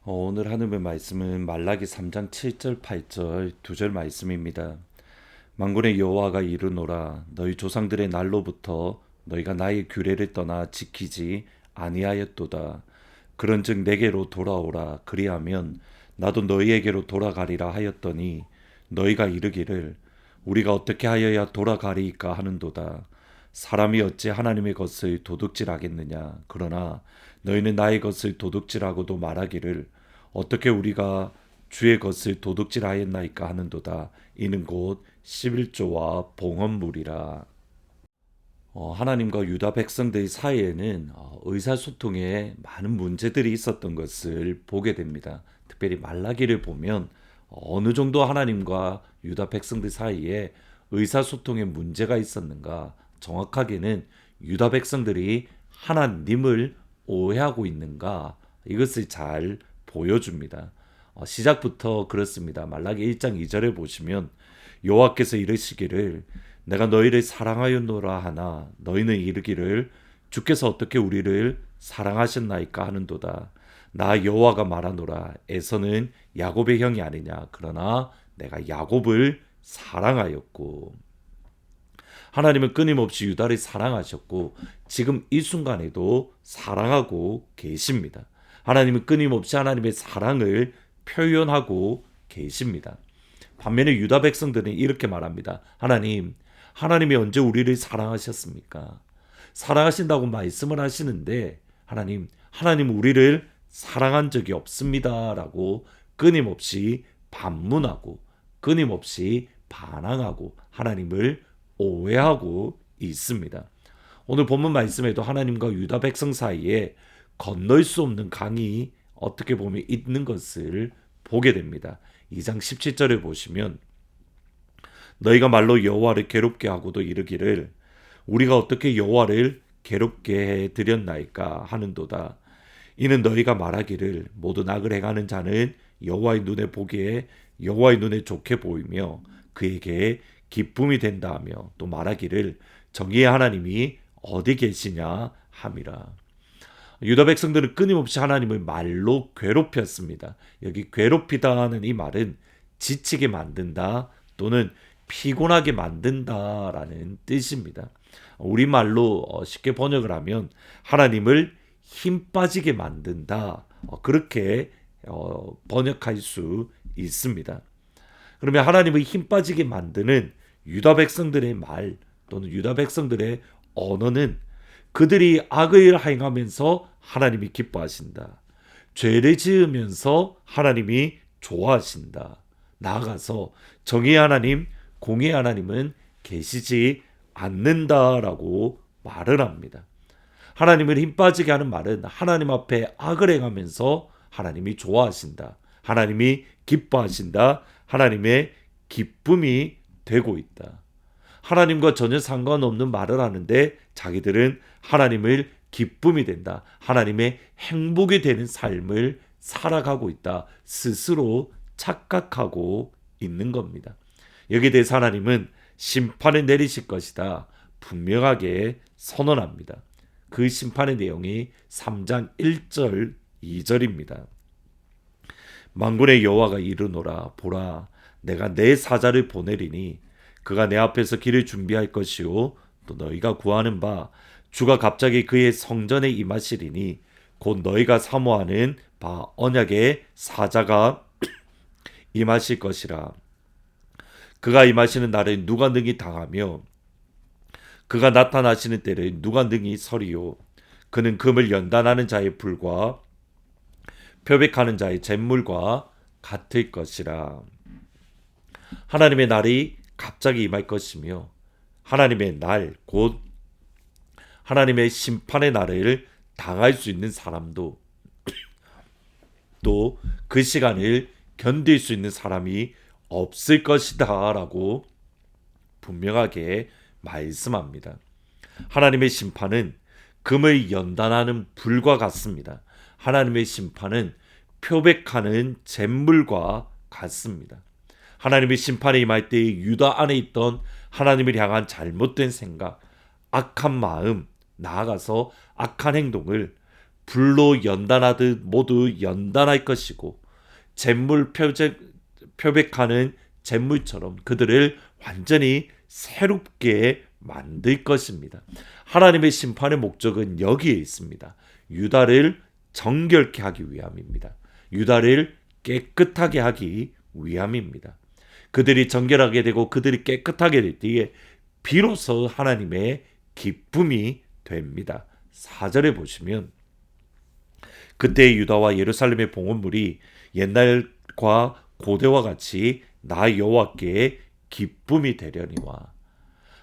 오늘 하늘의 말씀은 말라기 3장 7절 8절 두 절 말씀입니다. 만군의 여호와가 이르노라 너희 조상들의 날로부터 너희가 나의 규례를 떠나 지키지 아니하였도다. 그런즉 내게로 돌아오라. 그리하면 나도 너희에게로 돌아가리라 하였더니 너희가 이르기를 우리가 어떻게 하여야 돌아가리이까 하는도다. 사람이 어찌 하나님의 것을 도둑질하겠느냐. 그러나 너희는 나의 것을 도둑질하고도 말하기를 어떻게 우리가 주의 것을 도둑질하였나이까 하는도다. 이는 곧 11조와 봉헌물이라. 하나님과 유다 백성들 사이에는 의사소통에 많은 문제들이 있었던 것을 보게 됩니다. 특별히 말라기를 보면 어느 정도 하나님과 유다 백성들 사이에 의사소통에 문제가 있었는가, 정확하게는 유다 백성들이 하나님을 오해하고 있는가, 이것을 잘 보여줍니다. 시작부터 그렇습니다. 말라기 1장 2절에 보시면 여호와께서 이르시기를 내가 너희를 사랑하였노라 하나 너희는 이르기를 주께서 어떻게 우리를 사랑하셨나이까 하는도다. 나 여호와가 말하노라 에서는 야곱의 형이 아니냐. 그러나 내가 야곱을 사랑하였고, 하나님은 끊임없이 유다를 사랑하셨고 지금 이 순간에도 사랑하고 계십니다. 하나님은 끊임없이 하나님의 사랑을 표현하고 계십니다. 반면에 유다 백성들은 이렇게 말합니다. 하나님이 언제 우리를 사랑하셨습니까? 사랑하신다고 말씀을 하시는데 하나님 우리를 사랑한 적이 없습니다라고 끊임없이 반문하고 끊임없이 반항하고 하나님을 오해하고 있습니다. 오늘 본문 말씀에도 하나님과 유다 백성 사이에 건널 수 없는 강이 어떻게 보면 있는 것을 보게 됩니다. 2장 17절을 보시면 너희가 말로 여호와를 괴롭게 하고도 이르기를 우리가 어떻게 여호와를 괴롭게 해 드렸나이까 하는도다. 이는 너희가 말하기를 모든 악을 행하는 자는 여호와의 눈에 보기에 여호와의 눈에 좋게 보이며 그에게 기쁨이 된다 하며 또 말하기를 정의의 하나님이 어디 계시냐 함이라. 유다 백성들은 끊임없이 하나님을 말로 괴롭혔습니다. 여기 괴롭히다는 이 말은 지치게 만든다 또는 피곤하게 만든다라는 뜻입니다. 우리말로 쉽게 번역을 하면 하나님을 힘 빠지게 만든다, 그렇게 번역할 수 있습니다. 그러면 하나님을 힘 빠지게 만드는 유다 백성들의 말 또는 유다 백성들의 언어는 그들이 악을 행하면서 하나님이 기뻐하신다. 죄를 지으면서 하나님이 좋아하신다. 나아가서 정의의 하나님, 공의의 하나님은 계시지 않는다라고 말을 합니다. 하나님을 힘 빠지게 하는 말은 하나님 앞에 악을 행하면서 하나님이 좋아하신다. 하나님이 기뻐하신다. 하나님의 기쁨이 되고 있다. 하나님과 전혀 상관없는 말을 하는데 자기들은 하나님을 기쁨이 된다. 하나님의 행복이 되는 삶을 살아가고 있다. 스스로 착각하고 있는 겁니다. 여기에 대해서 하나님은 심판을 내리실 것이다. 분명하게 선언합니다. 그 심판의 내용이 3장 1절 2절입니다. 만군의 여호와가 이르노라 보라 내가 내 사자를 보내리니 그가 내 앞에서 길을 준비할 것이요 또 너희가 구하는 바 주가 갑자기 그의 성전에 임하시리니 곧 너희가 사모하는 바 언약의 사자가 임하실 것이라. 그가 임하시는 날에 누가 능히 당하며 그가 나타나시는 때를 누가 능히 서리요. 그는 금을 연단하는 자의 불과 표백하는 자의 잿물과 같을 것이라. 하나님의 날이 갑자기 임할 것이며 하나님의 날, 곧 하나님의 심판의 날을 당할 수 있는 사람도 또 그 시간을 견딜 수 있는 사람이 없을 것이다 라고 분명하게 말씀합니다. 하나님의 심판은 금을 연단하는 불과 같습니다. 하나님의 심판은 표백하는 잿물과 같습니다. 하나님의 심판에 임할 때 유다 안에 있던 하나님을 향한 잘못된 생각, 악한 마음, 나아가서 악한 행동을 불로 연단하듯 모두 연단할 것이고 잿물 표백하는 잿물처럼 그들을 완전히 새롭게 만들 것입니다. 하나님의 심판의 목적은 여기에 있습니다. 유다를 정결케 하기 위함입니다. 유다를 깨끗하게 하기 위함입니다. 그들이 정결하게 되고 그들이 깨끗하게 될 때에 비로소 하나님의 기쁨이 됩니다. 4절에 보시면 그때 유다와 예루살렘의 봉헌물이 옛날과 고대와 같이 나 여호와께 기쁨이 되려니와.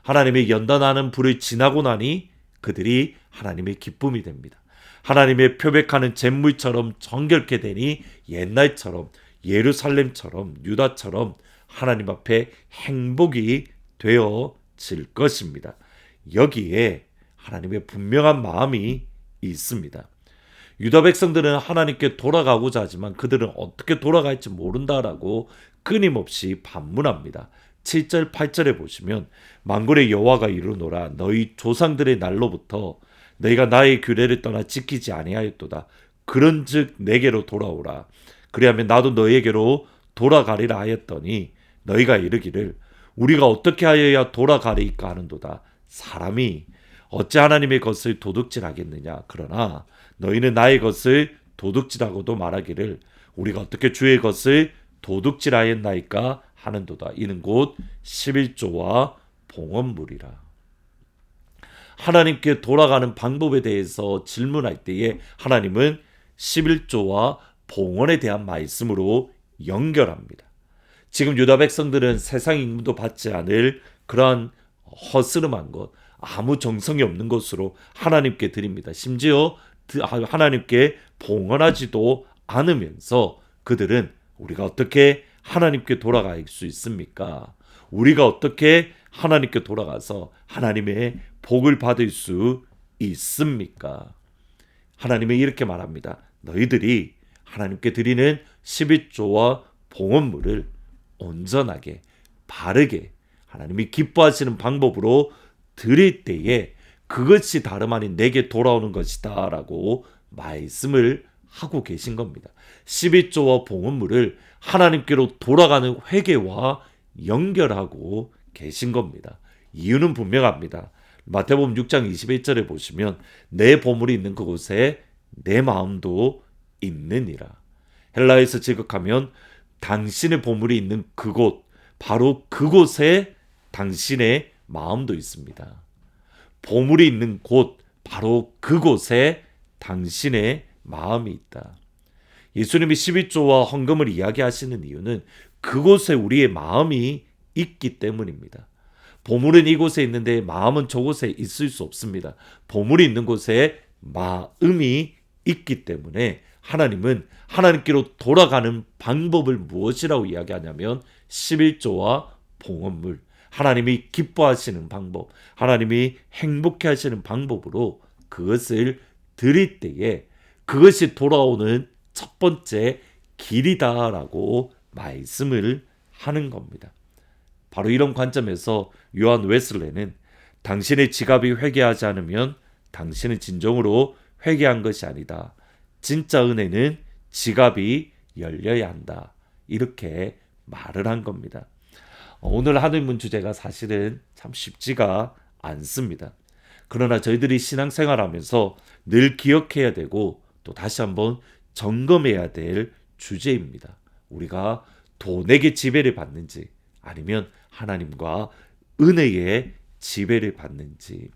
하나님의 연단하는 불을 지나고 나니 그들이 하나님의 기쁨이 됩니다. 하나님의 표백하는 잿물처럼 정결케 되니 옛날처럼 예루살렘처럼 유다처럼 하나님 앞에 행복이 되어질 것입니다. 여기에 하나님의 분명한 마음이 있습니다. 유다 백성들은 하나님께 돌아가고자 하지만 그들은 어떻게 돌아갈지 모른다라고 끊임없이 반문합니다. 7절 8절에 보시면 만군의 여호와가 이르노라 너희 조상들의 날로부터 너희가 나의 규례를 떠나 지키지 아니하였도다. 그런즉 내게로 돌아오라. 그리하면 나도 너희에게로 돌아가리라 하였더니 너희가 이르기를 우리가 어떻게 하여야 돌아가리까 하는도다. 사람이 어찌 하나님의 것을 도둑질하겠느냐. 그러나 너희는 나의 것을 도둑질하고도 말하기를 우리가 어떻게 주의 것을 도둑질하였나이까 하는도다. 이는 곧 11조와 봉헌물이라. 하나님께 돌아가는 방법에 대해서 질문할 때에 하나님은 11조와 봉헌에 대한 말씀으로 연결합니다. 지금 유다 백성들은 세상 임금도 받지 않을 그러한 허스름한 것, 아무 정성이 없는 것으로 하나님께 드립니다. 심지어 하나님께 봉헌하지도 않으면서 그들은 우리가 어떻게 하나님께 돌아갈 수 있습니까? 우리가 어떻게 하나님께 돌아가서 하나님의 복을 받을 수 있습니까? 하나님은 이렇게 말합니다. 너희들이 하나님께 드리는 11조와 봉헌물을 온전하게 바르게 하나님이 기뻐하시는 방법으로 드릴 때에 그것이 다름 아닌 내게 돌아오는 것이다 라고 말씀을 하고 계신 겁니다. 11조와 봉헌물을 하나님께로 돌아가는 회개와 연결하고 계신 겁니다. 이유는 분명합니다. 마태복음 6장 21절에 보시면 내 보물이 있는 그곳에 내 마음도 있느니라. 헬라에서 지극하면 당신의 보물이 있는 그곳, 바로 그곳에 당신의 마음도 있습니다. 보물이 있는 곳, 바로 그곳에 당신의 마음이 있다. 예수님이 11조와 헌금을 이야기하시는 이유는 그곳에 우리의 마음이 있기 때문입니다. 보물은 이곳에 있는데 마음은 저곳에 있을 수 없습니다. 보물이 있는 곳에 마음이 있기 때문에 하나님은 하나님께로 돌아가는 방법을 무엇이라고 이야기하냐면 11조와 봉헌물, 하나님이 기뻐하시는 방법, 하나님이 행복해 하시는 방법으로 그것을 드릴 때에 그것이 돌아오는 첫 번째 길이다라고 말씀을 하는 겁니다. 바로 이런 관점에서 요한 웨슬레는 당신의 지갑이 회개하지 않으면 당신은 진정으로 회개한 것이 아니다. 진짜 은혜는 지갑이 열려야 한다. 이렇게 말을 한 겁니다. 오늘 하늘문 주제가 사실은 참 쉽지가 않습니다. 그러나 저희들이 신앙생활하면서 늘 기억해야 되고 또 다시 한번 점검해야 될 주제입니다. 우리가 돈에게 지배를 받는지 아니면 하나님과 은혜의 지배를 받는지.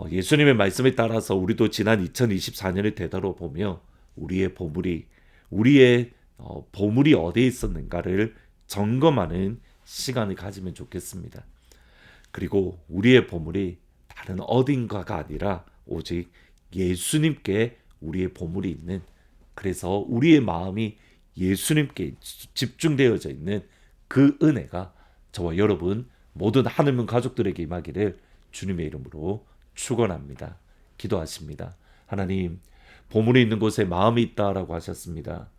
예수님의 말씀에 따라서 우리도 지난 2024년을 되돌아보며 우리의 보물이 어디에 있었는가를 점검하는 시간을 가지면 좋겠습니다. 그리고 우리의 보물이 다른 어딘가가 아니라 오직 예수님께 우리의 보물이 있는, 그래서 우리의 마음이 예수님께 집중되어져 있는 그 은혜가 저와 여러분 모든 하늘문 가족들에게 임하기를 주님의 이름으로 축원합니다. 기도하십니다. 하나님, 보물이 있는 곳에 마음이 있다라고 하셨습니다.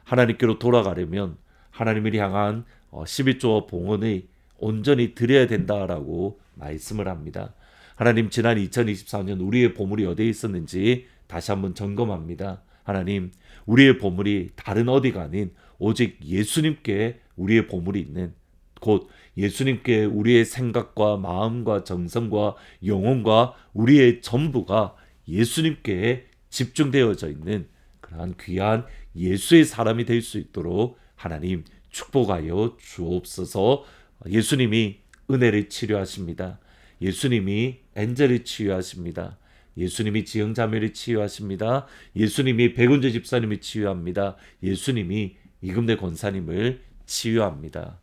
하나님께로 돌아가려면 하나님을 향한 11조와 봉헌을 온전히 드려야 된다라고 말씀을 합니다. 하나님, 지난 2024년 우리의 보물이 어디에 있었는지 다시 한번 점검합니다. 하나님, 우리의 보물이 다른 어디가 아닌 오직 예수님께 우리의 보물이 있는, 곧 예수님께 우리의 생각과 마음과 정성과 영혼과 우리의 전부가 예수님께 집중되어져 있는 그러한 귀한 예수의 사람이 될 수 있도록 하나님 축복하여 주옵소서. 예수님이 은혜를 치료하십니다. 예수님이 엔젤을 치유하십니다. 예수님이 지영자매를 치유하십니다. 예수님이 백운재 집사님을 치유합니다. 예수님이 이금대 권사님을 치유합니다.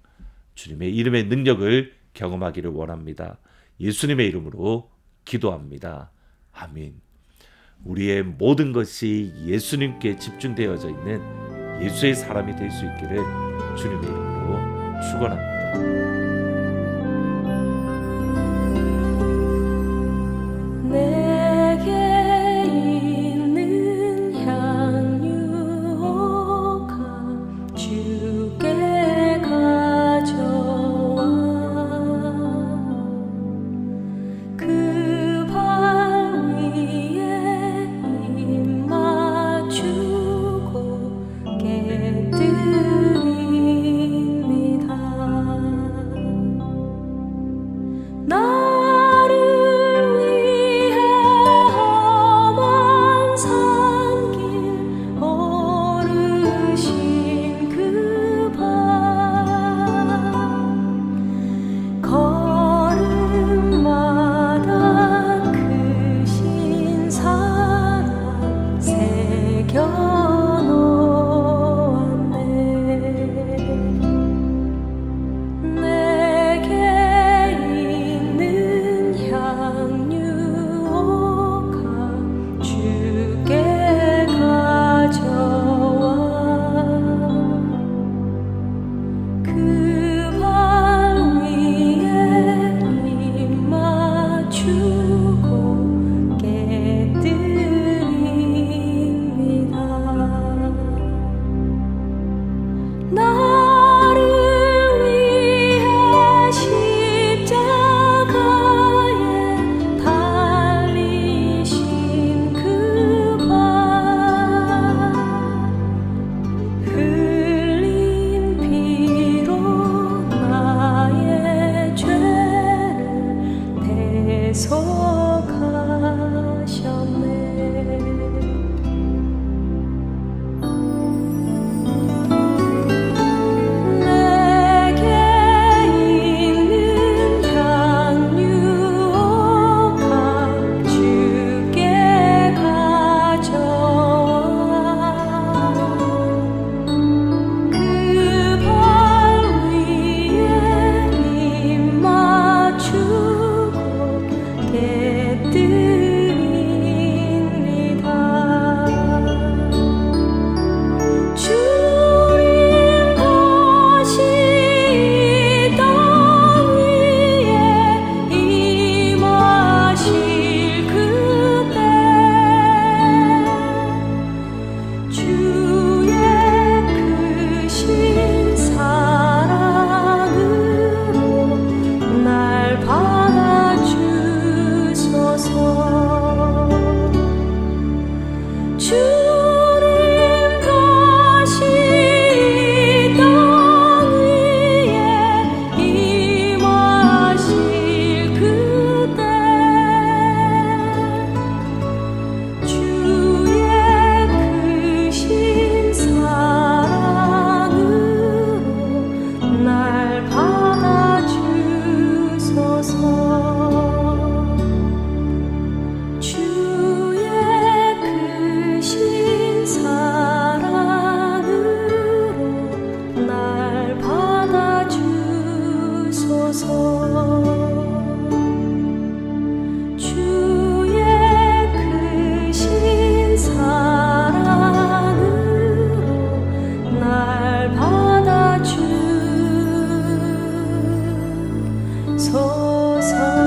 주님의 이름의 능력을 경험하기를 원합니다. 예수님의 이름으로 기도합니다. 아멘. 우리의 모든 것이 예수님께 집중되어져 있는 예수의 사람이 될 수 있기를 주님의 이름으로 축원합니다. 받아주소서.